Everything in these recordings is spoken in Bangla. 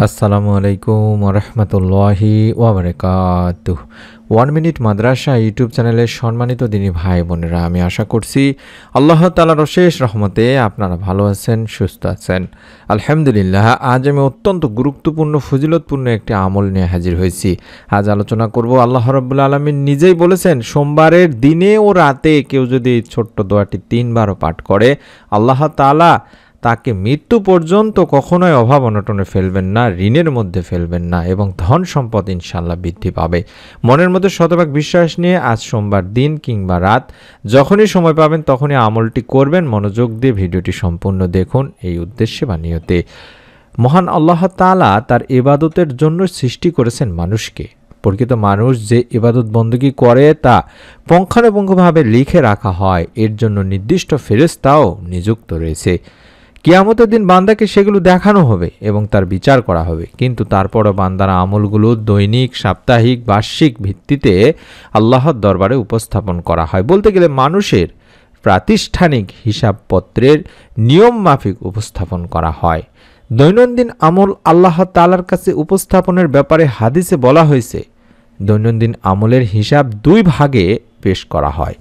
আসসালামু আলাইকুম ওরহমতুল্লাহি ওয়াবারাকাতুহ। 1 মিনিট মাদ্রাসা ইউটিউব চ্যানেলের সম্মানিত দিনী ভাই বোনেরা, আমি আশা করছি আল্লাহ তাআলার অশেষ রহমতে আপনারা ভালো আছেন, সুস্থ আছেন। আলহামদুলিল্লাহ। আজ আমি অত্যন্ত গুরুত্বপূর্ণ ফজিলতপূর্ণ একটি আমল নিয়ে হাজির হয়েছি। আজ আলোচনা করব, আল্লাহ রাব্বুল আলামিন নিজেই বলেছেন, সোমবারের দিনে ও রাতে কেউ যদি এই ছোট্ট দোয়াটি 3 বারও পাঠ করে, আল্লাহ তাআলা তাকে মৃত্যু পর্যন্ত কখনোই অভাব অনটনে ফেলবেন না, ঋণের মধ্যে ফেলবেন না, এবং ধন সম্পদ ইনশাআল্লাহ বৃদ্ধি পাবে। মনের মধ্যে শতভাগ বিশ্বাস নিয়ে আজ সোমবার দিন কিংবা রাত যখনই সময় পাবেন তখনই আমলটি করবেন। মনোযোগ দিয়ে ভিডিওটি সম্পূর্ণ দেখুন এই উদ্দেশ্যে বা নিয়তে। মহান আল্লাহ তাআলা তার ইবাদতের জন্য সৃষ্টি করেছেন মানুষকে। প্রকৃত মানুষ যে ইবাদত বন্দেগী করে তা পুঙ্খানুপুঙ্খভাবে লিখে রাখা হয়, এর জন্য নির্দিষ্ট ফেরেশতাও নিযুক্ত রয়েছে। কিয়ামতের দিন বান্দাকে সেগুলো দেখানো হবে এবং তার বিচার করা হবে, কিন্তু তারপরও বান্দার আমলগুলো দৈনিক, সাপ্তাহিক, বার্ষিক ভিত্তিতে আল্লাহর দরবারে উপস্থাপন করা হয়। বলতে গেলে মানুষের প্রাতিষ্ঠানিক হিসাবপত্রের নিয়ম মাফিক উপস্থাপন করা হয়। দৈনন্দিন আমল আল্লাহ তাআলার কাছে উপস্থাপনের ব্যাপারে হাদিসে বলা হয়েছে, দৈনন্দিন আমলের হিসাব 2 ভাগে পেশ করা হয়।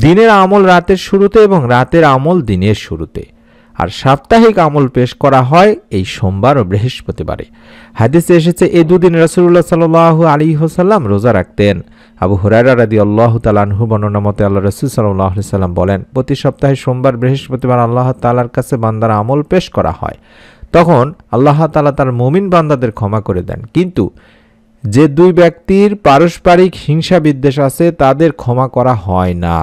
দিনের আমল রাতের শুরুতে এবং রাতের আমল দিনের শুরুতে। আর সাপ্তাহিক আমল পেশ করা হয় এই সোমবার ও বৃহস্পতিবারে। হাদিসে এসেছে, এই দুদিন রাসূলুল্লাহ সাল্লাল্লাহু আলাইহি ওয়াসাল্লাম রোজা রাখতেন। আবু হুরায়রা রাদিয়াল্লাহু তাআলা আনহু বর্ণনা মতে আল্লাহ রাসূল সাল্লাল্লাহু আলাইহি ওয়াসাল্লাম বলেন, প্রতি সপ্তাহে সোমবার বৃহস্পতিবার আল্লাহ তাআলার কাছে বান্দার আমল পেশ করা হয়। তখন আল্লাহ তাআলা তার মুমিন বান্দাদের ক্ষমা করে দেন, কিন্তু যে 2 ব্যক্তির পারস্পরিক হিংসা বিদ্বেষ আছে তাদের ক্ষমা করা হয় না।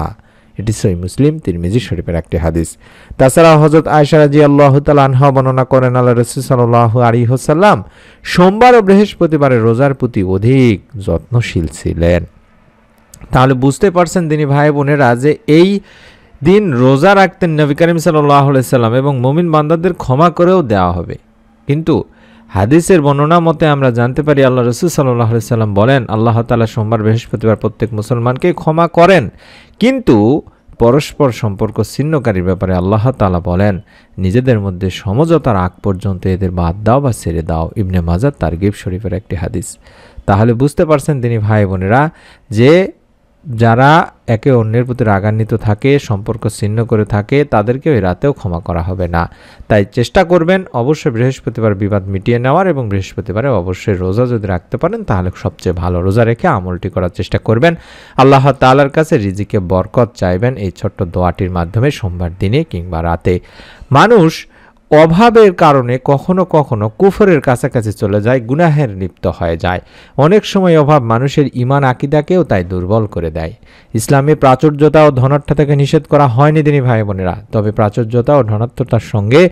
এটি সহিহ মুসলিম, তিরমিজি শরীফের একটি হাদিস। তাছাড়া হযরত আয়েশা রাদিয়াল্লাহু তাআলা আনহা বর্ণনা করেন, আল্লাহ রাসূল সাল্লাল্লাহু আলাইহি ওয়াসাল্লাম সোমবার ও বৃহস্পতিবারের রোজার প্রতি অধিক যত্নশীল ছিলেন। তাহলে বুঝতে পারছেন দিনী ভাই বোনেরা যে এই দিন রোজা রাখতেন নবী করিম সাল্লাল্লাহু আলাইহি সাল্লাম, এবং মুমিন বান্দাদের ক্ষমা করেও দেওয়া হবে। কিন্তু হাদিসের বর্ণনা মতে আমরা জানতে পারি, আল্লাহ রাসূল সাল্লাল্লাহু আলাইহি সাল্লাম বলেন, আল্লাহ তাআলা সোমবার বৃহস্পতিবার প্রত্যেক মুসলমানকে ক্ষমা করেন, কিন্তু পরস্পর সম্পর্ক ছিন্নকারীর ব্যাপারে আল্লাহ তাআলা বলেন, নিজেদের মধ্যে সমঝোতার আগ পর্যন্ত এদের বাদ দাও বা ছেড়ে দাও। ইবনে মাজাহ তারগিব শরীফের একটি হাদিস। তাহলে বুঝতে পারছেন দিনী ভাই বোনেরা যে যারা একে অন্যের প্রতি রাগান্বিত থাকে, সম্পর্ক ছিন্ন করে থাকে, তাদেরকে ওই রাতেও ক্ষমা করা হবে না। তাই চেষ্টা করবেন অবশ্যই বৃহস্পতিবার বিবাদ মিটিয়ে নেওয়ার, এবং বৃহস্পতিবারে অবশ্যই রোজা যদি রাখতে পারেন তাহলে সবচেয়ে ভালো। রোজা রেখে আমলটি করার চেষ্টা করবেন। আল্লাহ তাআলার কাছে রিজিকে বরকত চাইবেন এই ছোট্ট দোয়াটির মাধ্যমে সোমবার দিনে কিংবা রাতে। মানুষ অভাবের কারণে কখনো কখনো কুফরের কাছাকাছি চলে যায়, গুনাহের লিপ্ত হয়ে যায়। অনেক সময় অভাব মানুষের ঈমান আকীদাকেও তাই দুর্বল করে দেয়। ইসলামে প্রাচুর্যতা ও ধনাঢ্যতাকে নিষেধ করা হয়নি দিনী ভাই বোনেরা, তবে প্রাচুর্যতা ও ধনাঢ্যতার সঙ্গে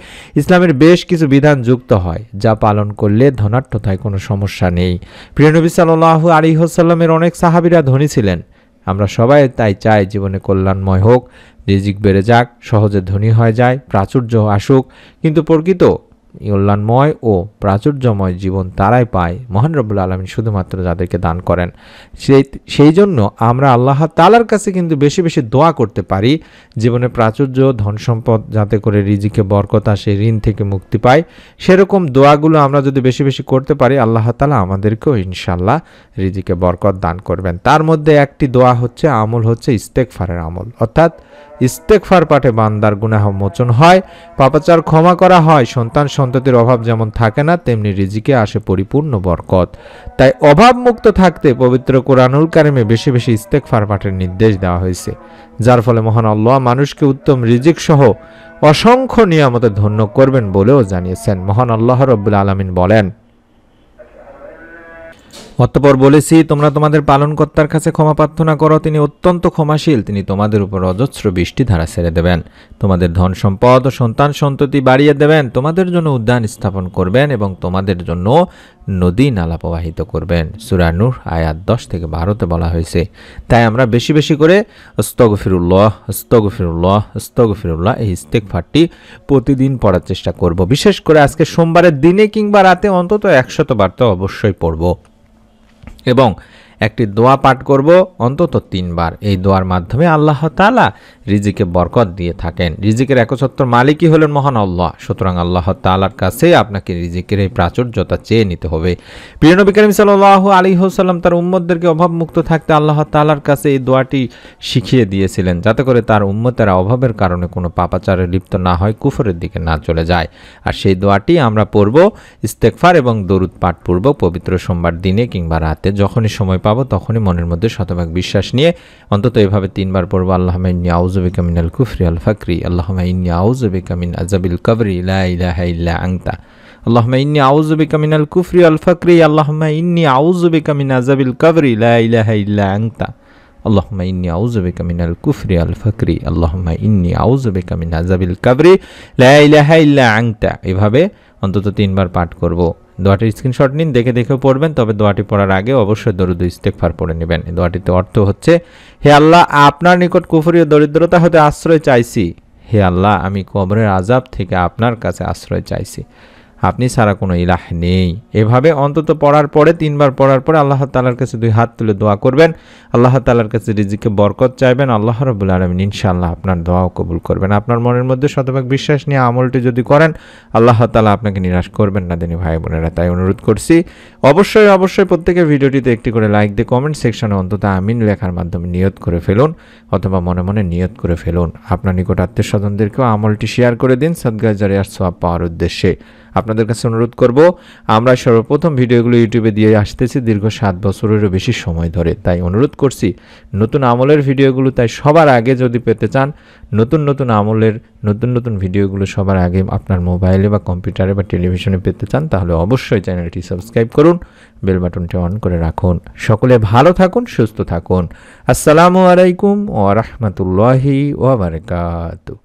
ইসলামের বেশ কিছু বিধান যুক্ত হয়, যা পালন করলে ধনাঢ্যতায় কোনো সমস্যা নেই। প্রিয় নবী সাল্লাল্লাহু আলাইহি ওয়াসাল্লামের অনেক সাহাবীরা ধনী ছিলেন। আমরা সবাই তাই চাই জীবনে কল্যাণময় হোক, রিজিক বেড়ে যাক, সহজে ধনী হয়ে যায়, প্রাচুর্য আসুক। কিন্তু প্রকৃত কল্যাণময় ও প্রাচুর্যময় জীবন তারাই পায় মহান রব্বুল আলামিন শুধুমাত্র যাদেরকে দান করেন। সেই জন্য আমরা আল্লাহ তাআলার কাছে কিন্তু বেশি বেশি দোয়া করতে পারি, জীবনে প্রাচুর্য, ধন সম্পদ, যাতে করে রিজিকে বরকত আসে, ঋণ থেকে মুক্তি পায়। সেরকম দোয়াগুলো আমরা যদি বেশি বেশি করতে পারি, আল্লাহ তাআলা আমাদেরকেও ইনশাআল্লাহ রিজিকে বরকত দান করবেন। তার মধ্যে একটি দোয়া হচ্ছে, আমল হচ্ছে ইস্তেগফারের আমল। অর্থাৎ ইস্তেগফার পাঠে বান্দার গুনাহ মোচন হয়, পাপাচার ক্ষমা করা হয়, সন্তান সন্ততির অভাব যেমন থাকে না, তেমনি রিজিকে আসে পরিপূর্ণ বরকত। তাই অভাব মুক্ত থাকতে পবিত্র কোরআনুল কারিমে বেশি বেশি ইস্তেগফার পাঠের নির্দেশ দেওয়া হয়েছে, যার ফলে মহান আল্লাহ মানুষকে উত্তম রিজিক সহ অসংখ্য নিয়ামতে ধন্য করবেন বলেও জানিয়েছেন। মহান আল্লাহ রাব্বুল আলামিন বলেন, অতঃপর বলেছি, তোমরা তোমাদের পালনকর্তার কাছে ক্ষমা প্রার্থনা করো, তিনি অত্যন্ত ক্ষমাশীল, তিনি তোমাদের উপর অজস্র বৃষ্টি ধারা ছেড়ে দেবেন, তোমাদের ধন সম্পদ ও সন্তান সন্ততি বাড়িয়ে দেবেন, তোমাদের জন্য উদ্যান স্থাপন করবেন এবং তোমাদের জন্য নদী নালা প্রবাহিত করবেন। সূরা নূহ আয়াত 10 থেকে 12তে বলা হয়েছে। তাই আমরা বেশি বেশি করে আস্তাগফিরুল্লাহ আস্তাগফিরুল্লাহ আস্তাগফিরুল্লাহ এই ইস্তেগফারটি প্রতিদিন পড়ার চেষ্টা করব। বিশেষ করে আজকে সোমবারের দিনে কিংবা রাতে অন্তত 100 বার তো অবশ্যই পড়ব, এবং একটি দোয়া পাঠ করব অন্তত 3 বার। এই দোয়ার মাধ্যমে আল্লাহ তাআলা রিজিকে বরকত দিয়ে থাকেন। রিজিকের একচ্ছত্র মালিকই হলেন মহান আল্লাহ। সুতরাং আল্লাহ তাআলার কাছে আপনাকে রিজিকের এই প্রাচুর্যতা চেয়ে নিতে হবে। প্রিয় নবী করিম সাল্লাল্লাহু আলাইহি ওয়াসাল্লাম তার উম্মতদেরকে অভাবমুক্ত থাকতে আল্লাহ তাআলার কাছে এই দোয়াটি শিখিয়ে দিয়েছিলেন, যাতে করে তার উম্মতেরা অভাবের কারণে কোনো পাপাচারে লিপ্ত না হয়, কুফরের দিকে না চলে যায়। আর সেই দোয়াটি আমরা পড়ব ইস্তেগফার এবং দরুদ পাঠ পূর্বক পবিত্র সোমবার দিনে কিংবা রাতে, যখনই সময় পাবো তখনই মনের মধ্যে শতভাগ বিশ্বাস নিয়ে অন্তত এভাবে 3 বার পড়ব। আল্লাহুম্মা ইন্নী আউযু বিকা মিনাল কুফরি ওয়াল ফাকরি, আল্লাহুম্মা ইন্নী আউযু বিকা মিন আযাবিল কবরি, লা ইলাহা ইল্লা আনতা, আল্লাহুম্মা ইন্নী আউযু বিকা মিনাল কুফরি ওয়াল ফাকরি, আল্লাহুম্মা ইন্নী আউযু বিকা মিন আযাবিল কবরি, লা ইলাহা ইল্লা আনতা, আল্লাহুম্মা ইন্নী আউযু বিকা মিনাল কুফরি ওয়াল ফাকরি, আল্লাহুম্মা ইন্নী আউযু বিকা মিন আযাবিল কবরি, লা ইলাহা ইল্লা আনতা। এভাবে অন্তত 3 বার পাঠ করব। দোয়াটির স্ক্রিনশট নিন, দেখে দেখেও পড়বেন, তবে দোয়াটি পড়ার আগে অবশ্যই দরুদ ও ইস্তেগফার পড়ে নেবেন। এই দোয়াটিতে অর্থ হচ্ছে, হে আল্লাহ, আপনার নিকট কুফরি ও দরিদ্রতা হতে আশ্রয় চাইছি। হে আল্লাহ, আমি কবরের আযাব থেকে আপনার কাছে আশ্রয় চাইছি, আপনি ছাড়া কোনো ইলাহ নেই। এভাবে অন্তত পড়ার পরে 3 বার পড়ার পরে আল্লাহ তাআলার কাছে 2 হাত তুলে দোয়া করবেন, আল্লাহ তাআলার কাছে রিজিকে বরকত চাইবেন। আল্লাহ রাব্বুল আলামিন ইনশাআল্লাহ আপনার দোয়াও কবুল করবেন। আপনার মনের মধ্যে শতভাগ বিশ্বাস নিয়ে আমলটি যদি করেন, আল্লাহ তাআলা আপনাকে নিরাশ করবেন না দিনী ভাই বোনেরা। তাই অনুরোধ করছি, অবশ্যই প্রত্যেকের ভিডিওটিতে একটি করে লাইক দিয়ে কমেন্ট সেকশনে অন্তত আমিন লেখার মাধ্যমে নিয়ত করে ফেলুন, অথবা মনে মনে নিয়ত করে ফেলুন। আপনার নিকট আত্মীয় স্বজনদেরকেও আমলটি শেয়ার করে দিন সাদগায়ে জারিয়ার সওয়াব পাওয়ার উদ্দেশ্যে। আপনাদের কাছে অনুরোধ করব, আমরা সর্বপ্রথম ভিডিওগুলো ইউটিউবে দিয়ে আসতেছি দীর্ঘ 7 বছরেরও বেশি সময় ধরে। তাই অনুরোধ করছি, নতুন আমলের ভিডিওগুলো তাই সবার আগে যদি পেতে চান, নতুন আমলের নতুন ভিডিওগুলো সবার আগে আপনার মোবাইলে বা কম্পিউটারে বা টেলিভিশনে পেতে চান, তাহলে অবশ্যই চ্যানেলটি সাবস্ক্রাইব করুন, বেল বাটনটি অন করে রাখুন। সকলে ভালো থাকুন, সুস্থ থাকুন। আসসালামু আলাইকুম ওয়া রাহমাতুল্লাহি ওয়া বারাকাতুহু।